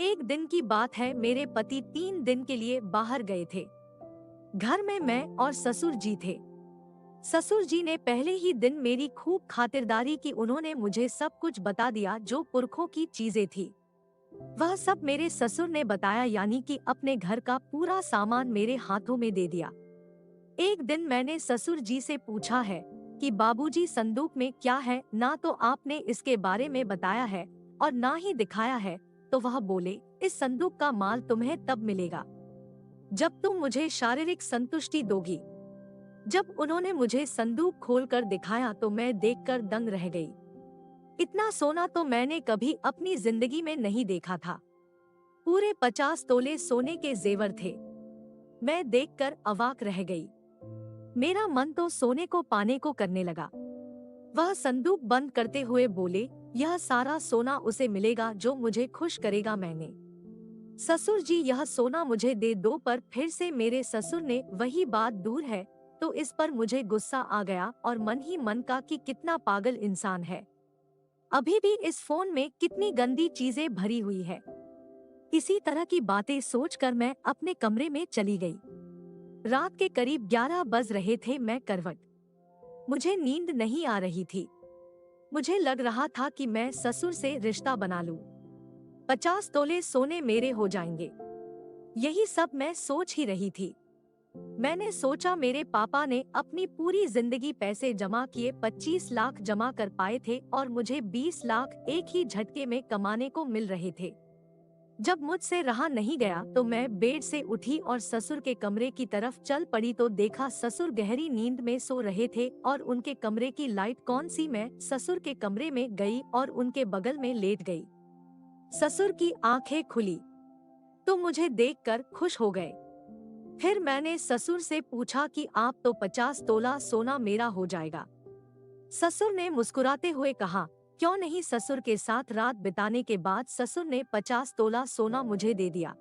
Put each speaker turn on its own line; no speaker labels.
एक दिन की बात है, मेरे पति 3 दिन के लिए बाहर गए थे। घर में मैं और ससुर जी थे। ससुर जी ने पहले ही दिन मेरी खूब खातिरदारी की। उन्होंने मुझे सब कुछ बता दिया जो पुरखों की चीजें थी। वह सब मेरे ससुर ने बताया, यानी कि अपने घर का पूरा सामान मेरे हाथों में दे दिया। एक दिन मैंने ससुर जी से पूछा है कि बाबूजी, संदूक में क्या है? ना तो आपने इसके बारे में बताया है और ना ही दिखाया है। तो वह बोले, इस संदूक का माल तुम्हें तब मिलेगा जब तुम मुझे शारीरिक संतुष्टि दोगी। जब उन्होंने मुझे संदूक खोलकर दिखाया तो मैं देखकर दंग रह गई। इतना सोना तो मैंने कभी अपनी जिंदगी में नहीं देखा था। पूरे 50 तोले सोने के जेवर थे। मैं देखकर अवाक रह गई। मेरा मन तो सोने को पाने को करने लगा। वह संदूक बंद करते हुए बोले, यह सारा सोना उसे मिलेगा जो मुझे खुश करेगा। मैंने, ससुर जी यह सोना मुझे दे दो। पर फिर से मेरे ससुर ने वही बात, दूर है। तो इस पर मुझे गुस्सा आ गया और मन ही मन का कि कितना पागल इंसान है। अभी भी इस फोन में कितनी गंदी चीजें भरी हुई है। इसी तरह की बातें सोचकर मैं अपने कमरे में चली गई। रात के करीब 11 बज रहे थे। मैं करवट, मुझे नींद नहीं आ रही थी। मुझे लग रहा था कि मैं ससुर से रिश्ता बना लूं। 50 तोले सोने मेरे हो जाएंगे। यही सब मैं सोच ही रही थी। मैंने सोचा, मेरे पापा ने अपनी पूरी जिंदगी पैसे जमा किए, 25 लाख जमा कर पाए थे और मुझे 20 लाख एक ही झटके में कमाने को मिल रहे थे। जब मुझसे रहा नहीं गया तो मैं बेड से उठी और ससुर के कमरे की तरफ चल पड़ी तो देखा ससुर गहरी नींद में सो रहे थे और उनके कमरे की लाइट कौन सी। मैं ससुर के कमरे में गई और उनके बगल में लेट गई। ससुर की आंखें खुली तो मुझे देखकर खुश हो गए। फिर मैंने ससुर से पूछा कि आप तो 50 तोला सोना मेरा हो जाएगा। ससुर ने मुस्कुराते हुए कहा, क्यों नहीं। ससुर के साथ रात बिताने के बाद ससुर ने 50 तोला सोना मुझे दे दिया।